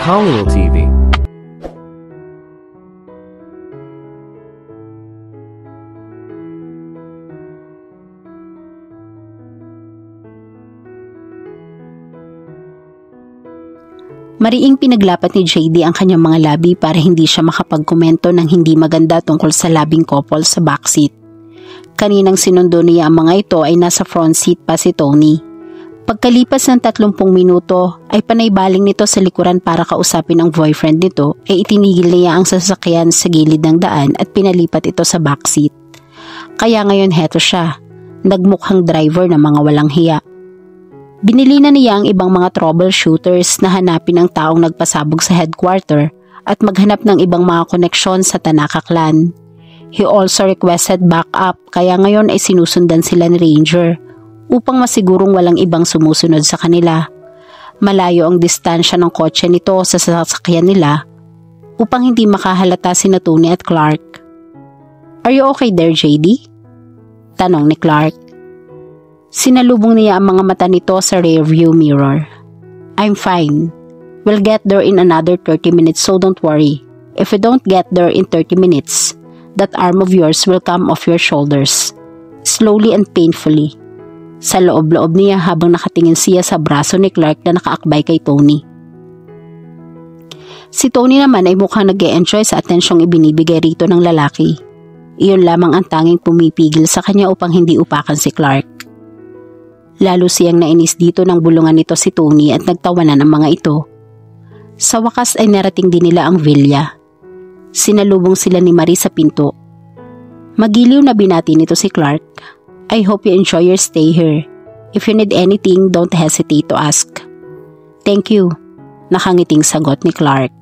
Colliel TV. Mariing pinaglapat ni JD ang kanyang mga labi para hindi siya makapagkomento ng hindi maganda tungkol sa labing couple sa backseat. Kaninang sinundo niya ang mga ito ay nasa front seat pa si Tony. Pagkalipas ng 30 minuto ay panaybaling nito sa likuran para kausapin ang boyfriend nito ay itinigil niya ang sasakyan sa gilid ng daan at pinalipat ito sa backseat. Kaya ngayon heto siya, nagmukhang driver na mga walang hiya. Binili na niya ang ibang mga troubleshooters na hanapin ang taong nagpasabog sa headquarter at maghanap ng ibang mga koneksyon sa Tanaka clan. He also requested backup kaya ngayon ay sinusundan sila ni Ranger upang masigurong walang ibang sumusunod sa kanila. Malayo ang distansya ng kotse nito sa sasakyan nila upang hindi makahalata sina Tony at Clark. "Are you okay there, JD?" tanong ni Clark. Sinalubong niya ang mga mata nito sa rearview mirror. "I'm fine. We'll get there in another 30 minutes so don't worry. If we don't get there in 30 minutes, that arm of yours will come off your shoulders. Slowly and painfully." Sa loob-loob niya habang nakatingin siya sa braso ni Clark na nakaakbay kay Tony. Si Tony naman ay mukhang nag-e-enjoy sa atensyong ibinibigay rito ng lalaki. Iyon lamang ang tanging pumipigil sa kanya upang hindi upakan si Clark. Lalo siyang nainis dito ng bulungan nito si Tony at nagtawanan ang mga ito. Sa wakas ay narating din nila ang villa. Sinalubong sila ni Marie sa pinto. Magiliw na binati nito si Clark. "I hope you enjoy your stay here. If you need anything, don't hesitate to ask." "Thank you," nakangiting sagot ni Clark.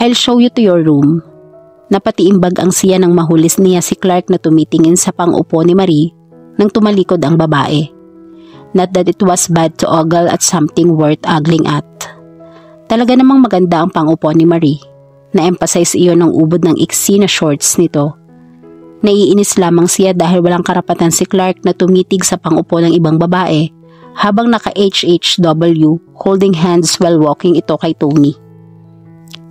"I'll show you to your room." Napatiimbag ang siya nang mahulis niya si Clark na tumitingin sa pang-upo ni Marie nang tumalikod ang babae. Not that it was bad to ogle at something worth ogling at. Talaga namang maganda ang pang-upo ni Marie. Na-emphasize iyon ng ubod ng iksi na shorts nito. Naiinis lamang siya dahil walang karapatan si Clark na tumitig sa pang-upo ng ibang babae habang naka-HHW holding hands while walking ito kay Tony.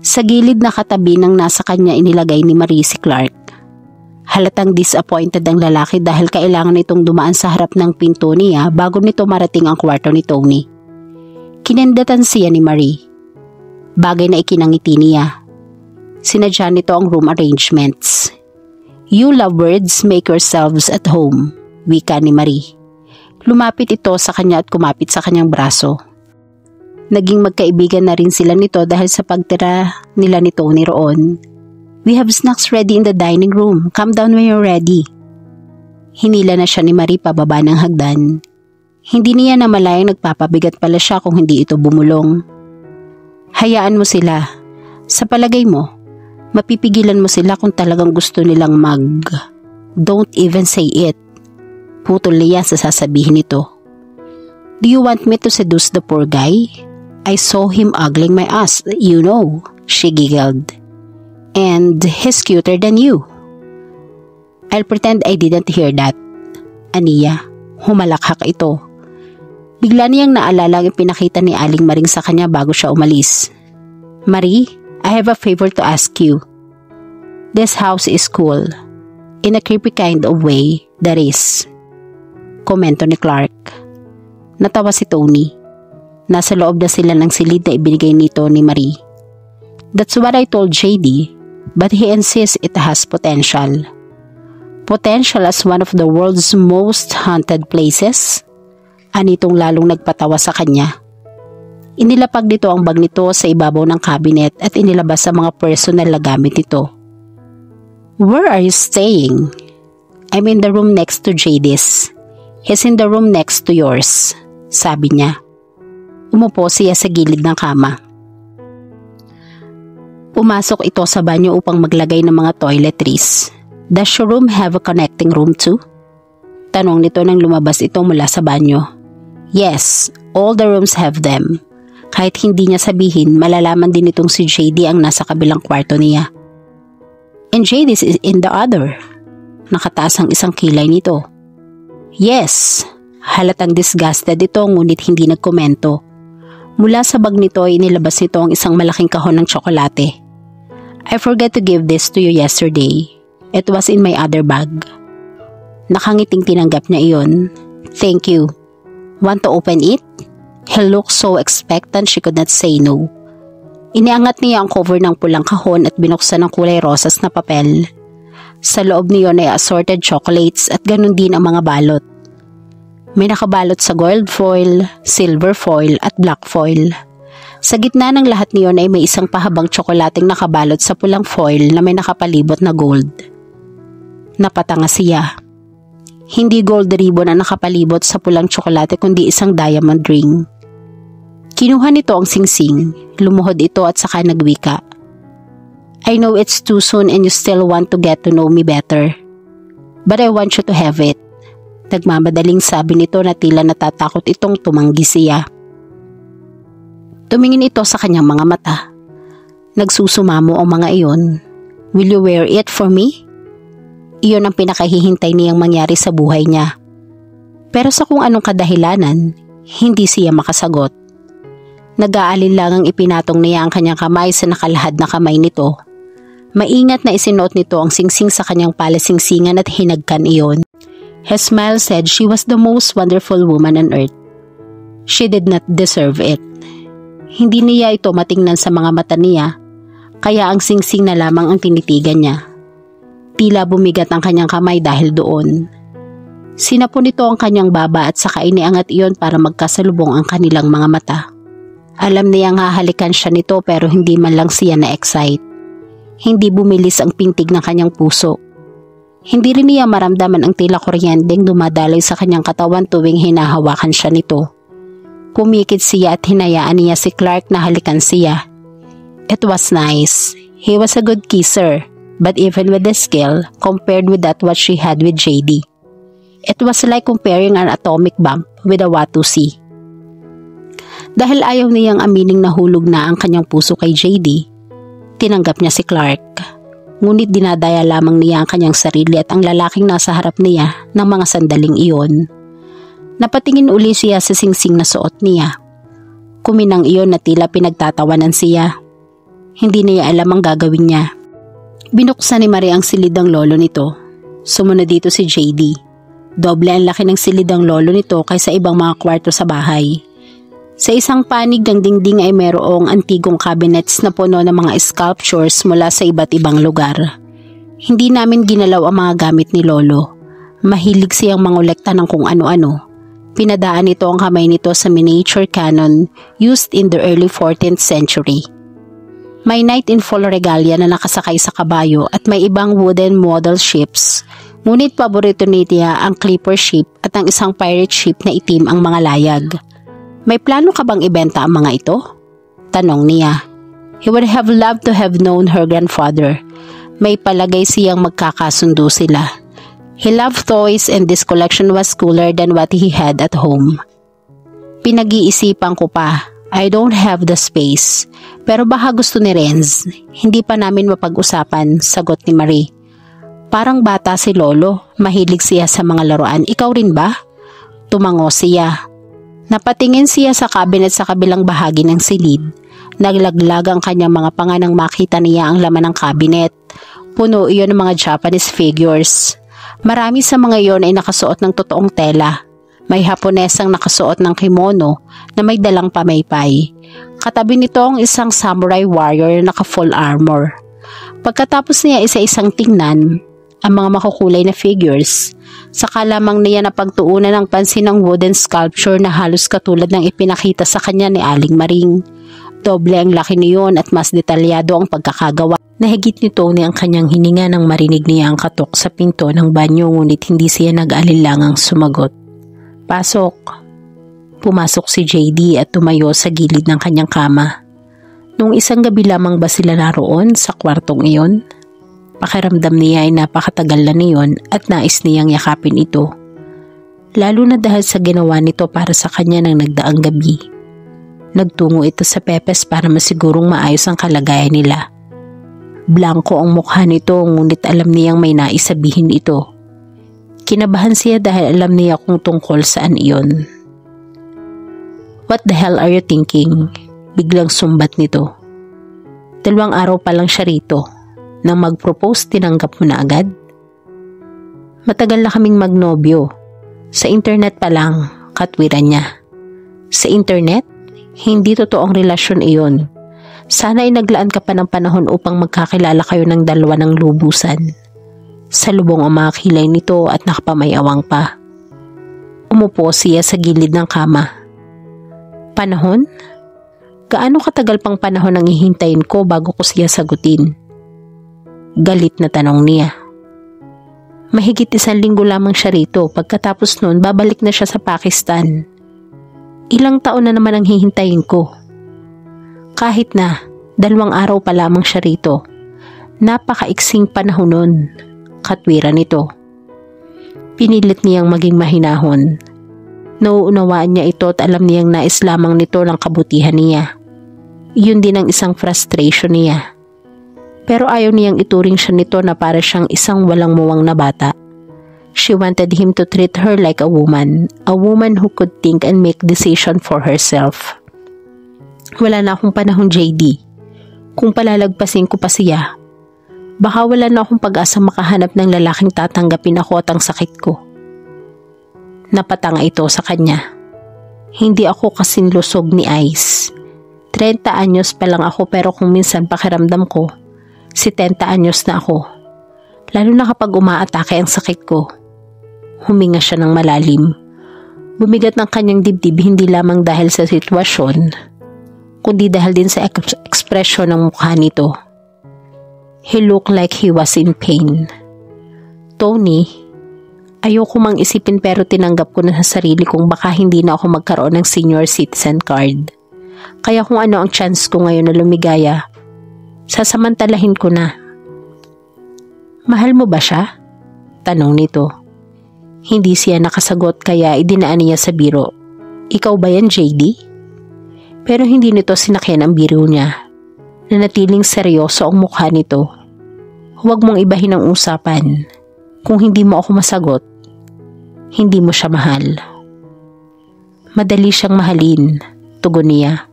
Sa gilid na katabi ng nasa kanya inilagay ni Marie si Clark. Halatang disappointed ang lalaki dahil kailangan nitong dumaan sa harap ng pinto niya bago nito marating ang kwarto ni Tony. Kinendatan siya ni Marie. Bagay na ikinangiti niya. Sinadya nito ang room arrangements. "You lovebirds, make yourselves at home," wika ni Marie. Lumapit ito sa kanya at kumapit sa kanyang braso. Naging magkaibigan na rin sila nito dahil sa pagtira nila ni Tony roon. "We have snacks ready in the dining room. Come down when you're ready." Hinila na siya ni Marie pababa ng hagdan. Hindi niya namalayang nagpapabigat pala siya kung hindi ito bumulong. "Hayaan mo sila. Sa palagay mo, mapipigilan mo sila kung talagang gusto nilang Don't even say it." Putol niya sa sasabihin nito. "Do you want me to seduce the poor guy? I saw him ogling my ass, you know," she giggled. "And he's cuter than you." "I'll pretend I didn't hear that." Aniya, humalakhak ito. Bigla niyang naalala ang pinakita ni Aling Maring sa kanya bago siya umalis. "Marie, I have a favor to ask you. This house is cool. In a creepy kind of way, that is." Komento ni Clark. Natawa si Tony. Nasa loob na sila ng silid na ibinigay nito ni Marie. "That's what I told JD. But he insists it has potential." "Potential as one of the world's most haunted places?" Anitong lalong nagpatawa sa kanya. Inilapag nito ang bag nito sa ibabaw ng cabinet at inilabas sa mga personal na gamit nito. "Where are you staying?" "I'm in the room next to JD's. He's in the room next to yours," sabi niya. Umupo siya sa gilid ng kama. Pumasok ito sa banyo upang maglagay ng mga toiletries. "Does your room have a connecting room too?" Tanong nito nang lumabas ito mula sa banyo. "Yes, all the rooms have them." Kahit hindi niya sabihin, malalaman din itong si JD ang nasa kabilang kwarto niya. "And JD is in the other." Nakataas ang isang kilay nito. "Yes." Halatang disgusted ito ngunit hindi nagkomento. Mula sa bag nito ay inilabas nito ang isang malaking kahon ng tsokolate. I forgot to give this to you yesterday. It was in my other bag. Nakangiting tinanggap niya iyon. Thank you. Want to open it? He looked so expectant she could not say no. Iniangat niya ang cover ng pulang kahon at binuksan ng kulay rosas na papel. Sa loob niyon ay assorted chocolates at ganun din ang mga balot. May nakabalot sa gold foil, silver foil at black foil. Sa gitna ng lahat niyon ay may isang pahabang tsokolating nakabalot sa pulang foil na may nakapalibot na gold. Napatanga siya. Hindi gold ribbon ang nakapalibot sa pulang tsokolate kundi isang diamond ring. Kinuha nito ang singsing, lumuhod ito at saka nagwika. I know it's too soon and you still want to get to know me better. But I want you to have it. Nagmamadaling sabi nito na tila natatakot itong tumanggi siya. Tumingin ito sa kanyang mga mata. Nagsusumamo ang mga iyon. Will you wear it for me? Iyon ang pinakahihintay niyang mangyari sa buhay niya. Pero sa kung anong kadahilanan, hindi siya makasagot. Nag-aalinlangang ipinatong niya ang kanyang kamay sa nakalahad na kamay nito. Maingat na isinuot nito ang singsing sa kanyang palasingsingan at hinagkan iyon. His smile said she was the most wonderful woman on earth. She did not deserve it. Hindi niya ito matingnan sa mga mata niya, kaya ang singsing na lamang ang tinitigan niya. Tila bumigat ang kanyang kamay dahil doon. Sinapon nito ang kanyang baba at saka iniangat iyon para magkasalubong ang kanilang mga mata. Alam niyang hahalikan siya nito pero hindi man lang siya na-excite. Hindi bumilis ang pintig ng kanyang puso. Hindi rin niya maramdaman ang tila kuryenteng dumadaloy sa kanyang katawan tuwing hinahawakan siya nito. Kumikid siya at hinayaan niya si Clark na halikan siya. It was nice. He was a good kisser, but even with the skill, compared with that what she had with JD. It was like comparing an atomic bomb with a Watusi. Dahil ayaw niyang amining nahulog na ang kanyang puso kay JD, tinanggap niya si Clark. Ngunit dinadaya lamang niya ang kanyang sarili at ang lalaking nasa harap niya ng mga sandaling iyon. Napatingin uli siya sa singsing na suot niya. Kuminang iyon na tila pinagtatawanan siya. Hindi niya alam ang gagawin niya. Binuksan ni Marie ang silid ng lolo nito. Sumunod dito si JD. Doble ang laki ng silid ng lolo nito kaysa ibang mga kwarto sa bahay. Sa isang panig ng dingding ay mayroong antigong cabinets na puno ng mga sculptures mula sa iba't ibang lugar. Hindi namin ginalaw ang mga gamit ni Lolo. Mahilig siyang mangolekta ng kung ano-ano. Pinadaan nito ang kamay nito sa miniature cannon used in the early 14th century. May knight in full regalia na nakasakay sa kabayo at may ibang wooden model ships. Ngunit paborito niya ang clipper ship at ang isang pirate ship na itim ang mga layag. May plano ka bang ibenta ang mga ito? Tanong niya. He would have loved to have known her grandfather. May palagay siyang magkakasundo sila. He loved toys and this collection was cooler than what he had at home. Pinag-iisipan ko pa. I don't have the space. Pero baka gusto ni Renz. Hindi pa namin mapag-usapan, sagot ni Marie. Parang bata si Lolo. Mahilig siya sa mga laruan. Ikaw rin ba? Tumango siya. Napatingin siya sa cabinet sa kabilang bahagi ng silid. Naglaglag ang kanyang mga panga nang makita niya ang laman ng cabinet. Puno iyon ng mga Japanese figures. Marami sa mga iyon ay nakasuot ng totoong tela. May Haponesang nakasuot ng kimono na may dalang pamaypay. Katabi nito ang isang samurai warrior na naka-full armor. Pagkatapos niya isa-isang tingnan ang mga makukulay na figures, saka lamang niya napagtuunan ng pansin ng wooden sculpture na halos katulad ng ipinakita sa kanya ni Aling Maring. Doble ang laki niyon at mas detalyado ang pagkakagawa. Nahigit nito ni ang kanyang hininga nang marinig niya ang katok sa pinto ng banyo ngunit hindi siya nag-alinlangang sumagot. Pasok. Pumasok si JD at tumayo sa gilid ng kanyang kama. Nung isang gabi lamang ba sila naroon sa kwartong iyon? Pakiramdam niya ay napakatagal na niyon at nais niyang yakapin ito. Lalo na dahil sa ginawa nito para sa kanya ng nagdaang gabi. Nagtungo ito sa Pepes para masigurong maayos ang kalagayan nila. Blanko ang mukha nito ngunit alam niyang may nais sabihin ito. Kinabahan siya dahil alam niya kung tungkol saan iyon. What the hell are you thinking? Biglang sumbat nito. 2 araw pa lang siya rito. Nang mag-propose, tinanggap mo na agad? Matagal na kaming magnobyo. Sa internet pa lang, katwiran niya. Sa internet? Hindi totoong relasyon iyon. Sana ay naglaan ka pa ng panahon upang magkakilala kayo ng dalawa ng lubusan. Salubong ang mga kilay nito at nakapamayawang pa. Umupo siya sa gilid ng kama. Panahon? Gaano katagal pang panahon ang hihintayin ko bago ko siya sagutin? Galit na tanong niya. Mahigit 1 linggo lamang siya rito, pagkatapos noon babalik na siya sa Pakistan. Ilang taon na naman ang hihintayin ko. Kahit na 2 araw pa lamang siya rito, napakaiksing panahon nun, katwiran nito. Pinilit niyang maging mahinahon. Nauunawaan niya ito at alam niyang nais lamang nito ng kabutihan niya. Iyon din ang isang frustration niya. Pero ayaw niyang ituring siya nito na para siyang isang walang muwang na bata. She wanted him to treat her like a woman who could think and make decision for herself. Wala na akong panahon, JD. Kung palalagpasin ko pa siya, baka wala na akong pag-asa makahanap ng lalaking tatanggapin ako at ang sakit ko. Napatanga ito sa kanya. Hindi ako kasing lusog ni Ice. 30 anyos pa lang ako pero kung minsan pakiramdam ko, 70 anyos na ako. Lalo na kapag umaatake ang sakit ko. Huminga siya ng malalim. Bumigat ng kanyang dibdib hindi lamang dahil sa sitwasyon, kundi dahil din sa ekspresyon ng mukha nito. He looked like he was in pain. Tony, ayoko mang isipin pero tinanggap ko na sa sarili kong baka hindi na ako magkaroon ng senior citizen card. Kaya kung ano ang chance ko ngayon na lumigaya, sasamantalahin ko na. Mahal mo ba siya? Tanong nito. Hindi siya nakasagot kaya idinaan niya sa biro. Ikaw ba yan, JD? Pero hindi nito sinakyan ang biro niya. Nanatiling seryoso ang mukha nito. Huwag mong ibahin ang usapan. Kung hindi mo ako masagot, hindi mo siya mahal. Madali siyang mahalin, tugon niya.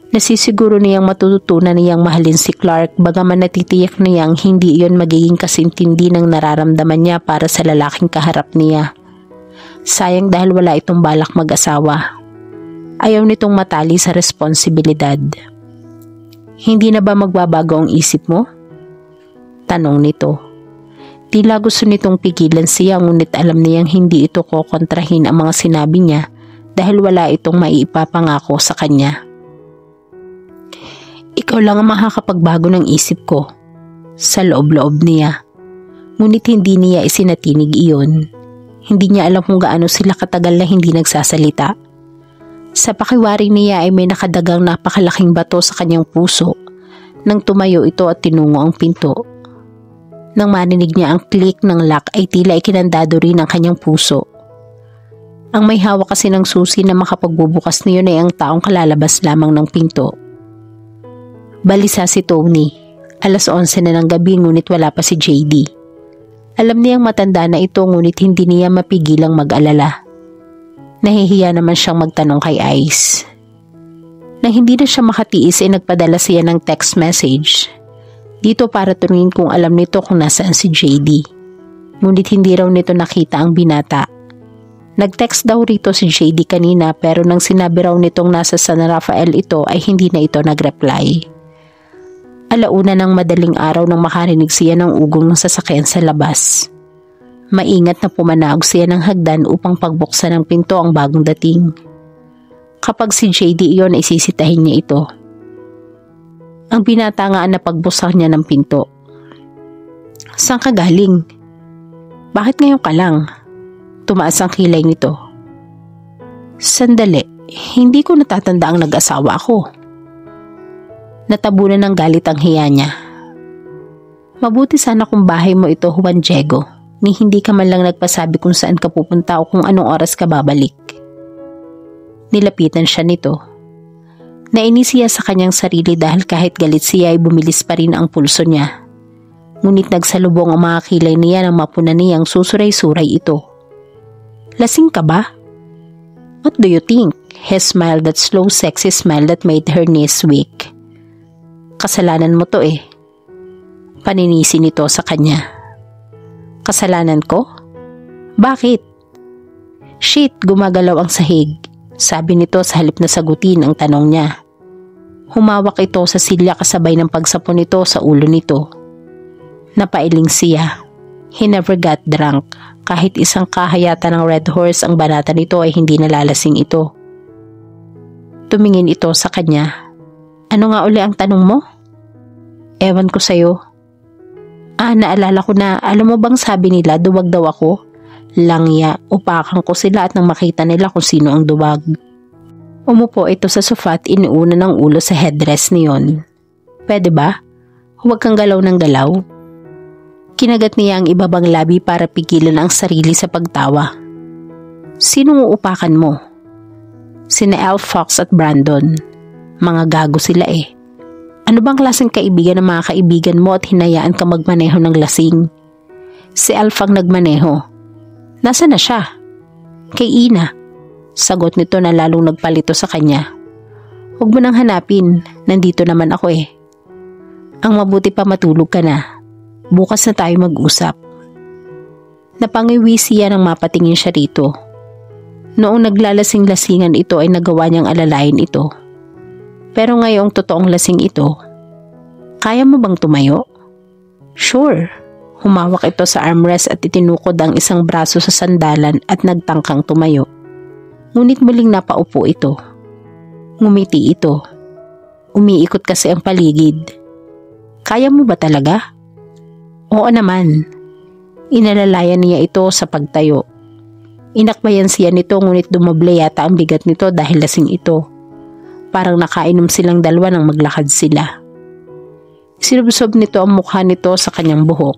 Nasisiguro niyang matututunan niyang mahalin si Clark bagaman natitiyak niyang hindi iyon magiging kasintindi ng nararamdaman niya para sa lalaking kaharap niya. Sayang dahil wala itong balak mag-asawa. Ayaw nitong matali sa responsibilidad. Hindi na ba magbabago ang isip mo? Tanong nito. Tila gusto nitong pigilan siya ngunit alam niyang hindi ito kokontrahin ang mga sinabi niya dahil wala itong maipapangako sa kanya. Ikaw lang ang makakapagbago ng isip ko, sa loob-loob niya. Ngunit hindi niya isinatinig iyon. Hindi niya alam kung gaano sila katagal na hindi nagsasalita. Sa pakiwari niya ay may nakadagang napakalaking bato sa kanyang puso. Nang tumayo ito at tinungo ang pinto. Nang marinig niya ang click ng lock ay tila ikinandado rin ang kanyang puso. Ang may hawak kasi ng susi na makapagbubukas niyon ay ang taong kalalabas lamang ng pinto. Balisa si Tony. 11:00 na ng gabi ngunit wala pa si JD. Alam niyang matanda na ito ngunit hindi niya mapigilang mag-alala. Nahihiya naman siyang magtanong kay Ice. Nang hindi na siya makatiis ay nagpadala siya ng text message. Dito para turuin kung alam nito kung nasaan si JD. Ngunit hindi raw nito nakita ang binata. Nag-text daw rito si JD kanina pero nang sinabi raw nitong nasa San Rafael ito ay hindi na ito nag-reply. 1:00 ng madaling araw nang makarinig siya ng ugong ng sasakyan sa labas. Maingat na pumanaog siya ng hagdan upang pagbuksan ng pinto ang bagong dating. Kapag si JD iyon ay sisitahin niya ito. Ang binata nga na pagbuksan niya ng pinto. Saan ka galing? Bakit ngayon ka lang? Tumaas ang kilay nito. Sandali, hindi ko natatanda ang nag-asawa ako. Natabunan ng galit ang hiya niya. Mabuti sana kung bahay mo ito, Juan Diego, ni hindi ka man lang nagpasabi kung saan ka pupunta o kung anong oras ka babalik. Nilapitan siya nito. Nainis siya sa kanyang sarili dahil kahit galit siya ay bumilis pa rin ang pulso niya. Ngunit nagsalubong ang mga kilay niya nang mapunan niyang susuray-suray ito. Lasing ka ba? What do you think? his smile, that slow sexy smile that made her knees weak. Kasalanan mo to eh. Paninisi nito sa kanya. Kasalanan ko? Bakit? Shit, gumagalaw ang sahig. Sabi nito sa halip na sagutin ang tanong niya. Humawak ito sa silya kasabay ng pagsapon nito sa ulo nito. Napailing siya. He never got drunk. Kahit isang kahayatan ng Red Horse ang banata nito ay hindi nalalasing ito. Tumingin ito sa kanya. Ano nga uli ang tanong mo? Ewan ko sa'yo. Naalala ko na, alam mo bang sabi nila duwag daw ako? Langya, upakan ko sila at nang makita nila kung sino ang duwag. Umupo ito sa sofa at iniuna ng ulo sa headrest niyon. Pwede ba? Huwag kang galaw ng galaw. Kinagat niya ang ibabang labi para pigilan ang sarili sa pagtawa. Sinong uupakan mo? Sina Al Fox at Brandon. Mga gago sila eh. Ano bang klaseng kaibigan ng mga kaibigan mo at hinayaan ka magmaneho ng lasing? Si Alf ang nagmaneho. Nasaan na siya? Kay Ina. Sagot nito na lalong nagpalito sa kanya. Huwag mo nang hanapin, nandito naman ako eh. Ang mabuti pa matulog ka na. Bukas na tayo mag-usap. Napangiwi siya nang mapatingin siya rito. Noong naglalasing-lasingan ito ay nagawa niyang alalayan ito. Pero ngayong totoong lasing ito, kaya mo bang tumayo? Sure. Humawak ito sa armrest at itinukod ang isang braso sa sandalan at nagtangkang tumayo. Ngunit muling napaupo ito. Ngumiti ito. Umiikot kasi ang paligid. Kaya mo ba talaga? Oo naman. Inalalayan niya ito sa pagtayo. Inakbayan siya nito ngunit dumoble yata ang bigat nito dahil lasing ito. Parang nakainom silang dalawa nang maglakad sila. Sinubsob nito ang mukha nito sa kanyang buhok.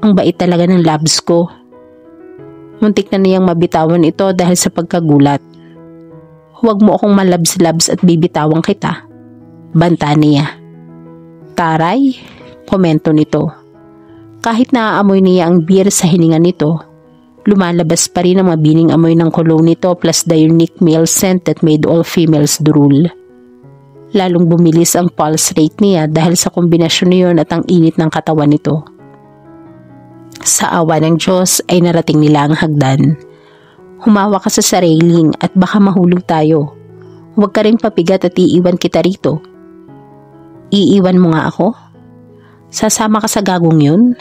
Ang bait talaga ng labs ko. Muntik na niyang mabitawan ito dahil sa pagkagulat. Huwag mo akong malabs-labs at bibitawan kita. Banta niya. Taray, komento nito. Kahit naaamoy niya ang beer sa hininga nito, lumalabas pa rin ang mabining amoy ng cologne nito plus the unique male scent that made all females drool. Lalong bumilis ang pulse rate niya dahil sa kombinasyon niyon at ang init ng katawan nito. Sa awa ng Diyos ay narating nila ang hagdan. Humawa ka sa railing at baka mahulog tayo. Huwag ka rin papigat at iiwan kita rito. Iiwan mo nga ako? Sasama ka sa gagong yun?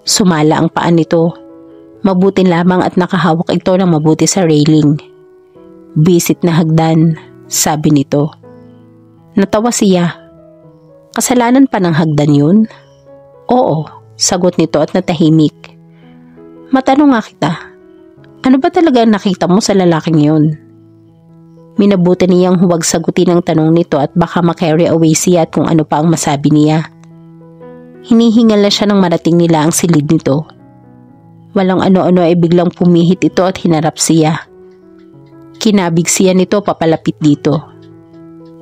Sumala ang paan nito. Mabuti lamang at nakahawak ito ng mabuti sa railing. Bisit na hagdan, sabi nito. Natawa siya. Kasalanan pa ng hagdan yun? Oo, sagot nito at natahimik. Matanong nga kita, ano ba talaga ang nakita mo sa lalaking yun? Minabuti niyang huwag sagutin ang tanong nito at baka makarry away siya at kung ano pa ang masabi niya. Hinihingal na siya nang marating nila ang silid nito. Walang ano-ano ay biglang pumihit ito at hinarap siya. Kinabig siya nito papalapit dito.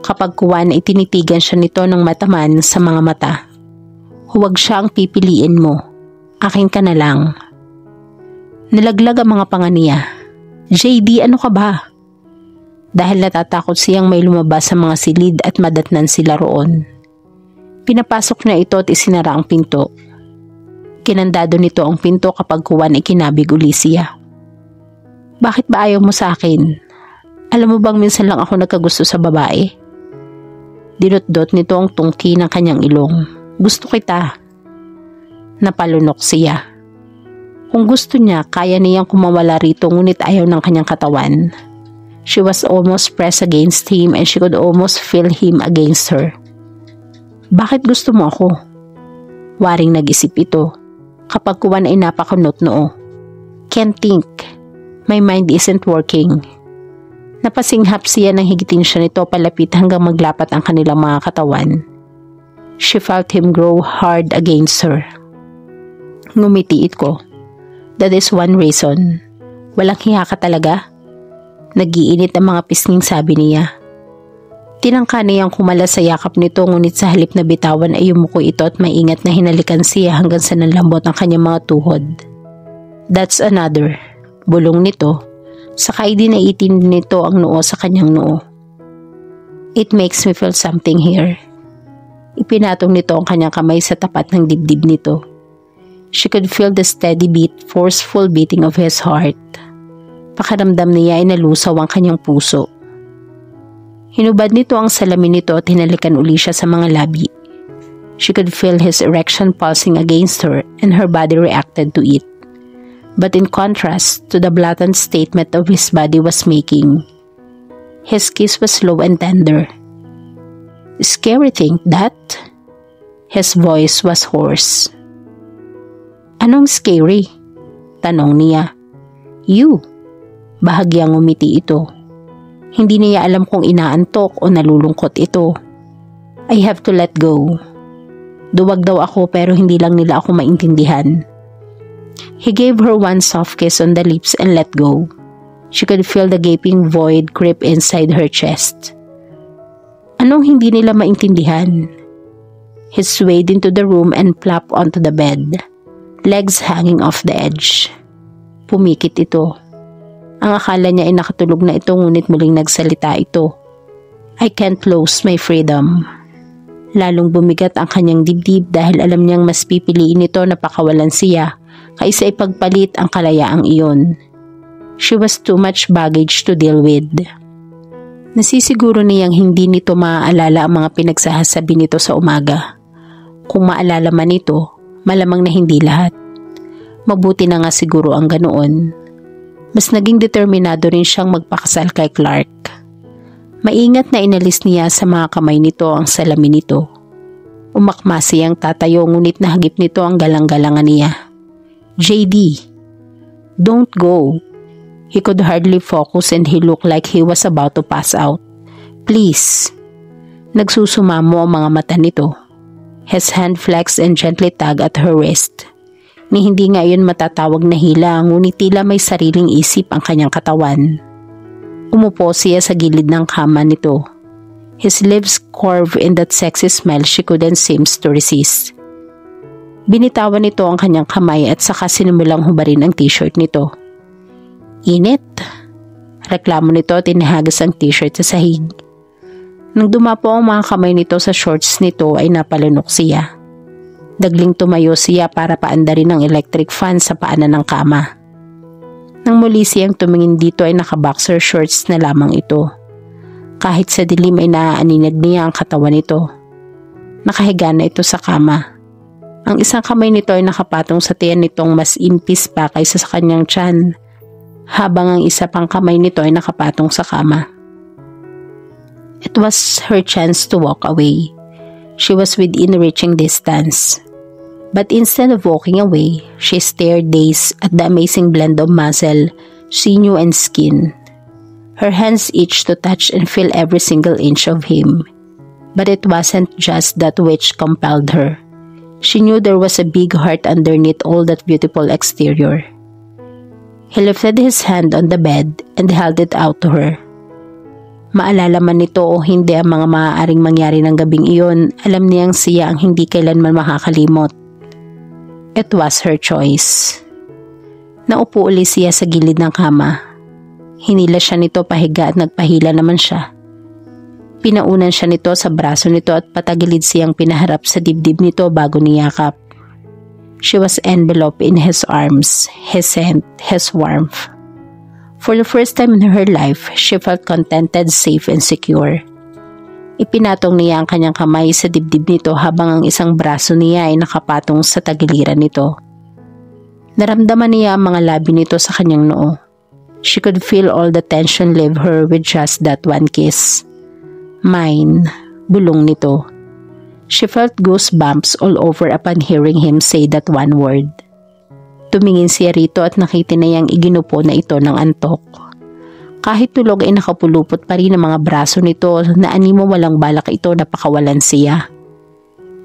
Kapag kuwan ay tinitigan siya nito ng mataman sa mga mata. Huwag siya ang pipiliin mo. Akin ka na lang. Nalaglag ang mga panga niya. JD, ano ka ba? Dahil natatakot siyang may lumabas sa mga silid at madatnan sila roon. Pinapasok na ito at isinara ang pinto. Kinandado nito ang pinto kapag kuwan ay kinabig uli siya. Bakit ba ayaw mo sa akin? Alam mo bang minsan lang ako nagkagusto sa babae? Dinot-dot nito ang tungki ng kanyang ilong. Gusto kita. Napalunok siya. Kung gusto niya, kaya niyang kumawala rito ngunit ayaw ng kanyang katawan. She was almost pressed against him and she could almost feel him against her. Bakit gusto mo ako? Waring nag-isip ito. Kapag kuwan ay napakunot noo. Can't think. My mind isn't working. Napasinghap siya nang higitin siya nito palapit hanggang maglapat ang kanilang mga katawan. She felt him grow hard against her. Ngumitiit ko. That is one reason. Walang hiya ka talaga? Nagiinit ang mga pisnging sabi niya. Tinangka niyang kumala sa yakap nito ngunit sa halip na bitawan ay yumuko ito at maingat na hinalikan siya hanggang sa nanlambot ang kanyang mga tuhod. That's another. Bulong nito. Sakay din na itin nito ang noo sa kanyang noo. It makes me feel something here. Ipinatong nito ang kanyang kamay sa tapat ng dibdib nito. She could feel the steady beat, forceful beating of his heart. Pakiramdam niya ay nalusaw ang kanyang puso. Hinubad nito ang salamin nito at hinalikan uli siya sa mga labi. She could feel his erection pulsing against her and her body reacted to it. But in contrast to the blatant statement of his body was making, his kiss was slow and tender. Scary thing that? His voice was hoarse. Anong scary? Tanong niya. You. Bahagyang umiti ito. Hindi niya alam kung inaantok o nalulungkot ito. I have to let go. Duwag daw ako pero hindi lang nila ako maintindihan. He gave her one soft kiss on the lips and let go. She could feel the gaping void creep inside her chest. Anong hindi nila maintindihan? He swayed into the room and plopped onto the bed, legs hanging off the edge. Pumikit ito. Ang akala niya ay nakatulog na ito ngunit muling nagsalita ito. I can't lose my freedom. Lalong bumigat ang kanyang dibdib dahil alam niyang mas pipiliin ito na pakawalan siya kaysa ipagpalit ang kalayaang iyon. She was too much baggage to deal with. Nasisiguro niyang hindi nito maaalala ang mga pinagsasabi nito sa umaga. Kung maalala man ito, malamang na hindi lahat. Mabuti na nga siguro ang ganoon. Mas naging determinado rin siyang magpakasal kay Clark. Maingat na inalis niya sa mga kamay nito ang salamin nito. Umakma siyang tatayo ngunit nahagip nito ang galang-galangan niya. JD, don't go. He could hardly focus and he looked like he was about to pass out. Please. Nagsusumamo ang mga mata nito. His hand flexed and gently tugged at her wrist. Ni hindi nga yun matatawag na hila ngunit tila may sariling isip ang kanyang katawan. Umupo siya sa gilid ng kama nito. His lips curved in that sexy smile she couldn't seem to resist. Binitawan nito ang kanyang kamay at saka sinimulang hubarin ang t-shirt nito. Init. Reklamo nito at tinahagas ang t-shirt sa sahig. Nang dumapo ang mga kamay nito sa shorts nito ay napalunok siya. Dagling tumayo siya para paandarin ang electric fan sa paanan ng kama. Nang muli siyang tumingin dito ay naka-boxer shorts na lamang ito. Kahit sa dilim ay naaaninag niya ang katawan nito. Nakahiga na ito sa kama. Ang isang kamay nito ay nakapatong sa tiyan nitong mas impis pa kaysa sa kanyang tiyan, habang ang isa pang kamay nito ay nakapatong sa kama. It was her chance to walk away. She was within reaching distance. But instead of walking away, she stared dazed at the amazing blend of muscle, sinew and skin. Her hands itched to touch and feel every single inch of him. But it wasn't just that which compelled her. She knew there was a big heart underneath all that beautiful exterior. He lifted his hand on the bed and held it out to her. Maalala man nito o hindi ang mga maaaring mangyari ng gabing iyon, alam niyang siya ang hindi kailanman makakalimot. It was her choice. Naupo uli siya sa gilid ng kama. Hinila siya nito pahiga at nagpahila naman siya. Pinaunan siya nito sa braso nito at patagilid siyang pinaharap sa dibdib nito bago niyakap. She was enveloped in his arms, his scent, his warmth. For the first time in her life, she felt contented, safe, and secure. Ipinatong niya ang kanyang kamay sa dibdib nito habang ang isang braso niya ay nakapatong sa tagiliran nito. Naramdaman niya ang mga labi nito sa kanyang noo. She could feel all the tension leave her with just that one kiss. Mine, bulong nito. She felt goosebumps all over upon hearing him say that one word. Tumingin siya rito at nakita na niyang iginupo na ito ng antok. Kahit tulog ay nakapulupot pa rin ang mga braso nito na animo walang balak ito na pakawalan siya.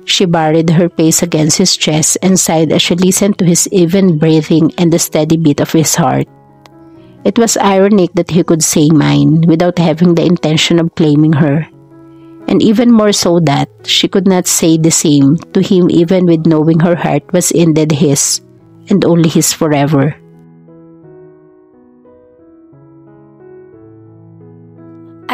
She buried her face against his chest and sighed as she listened to his even breathing and the steady beat of his heart. It was ironic that he could say mine without having the intention of claiming her. And even more so that she could not say the same to him even with knowing her heart was indeed his and only his forever.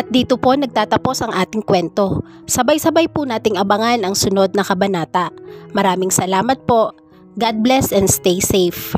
At dito po nagtatapos ang ating kwento. Sabay-sabay po nating abangan ang sunod na kabanata. Maraming salamat po. God bless and stay safe.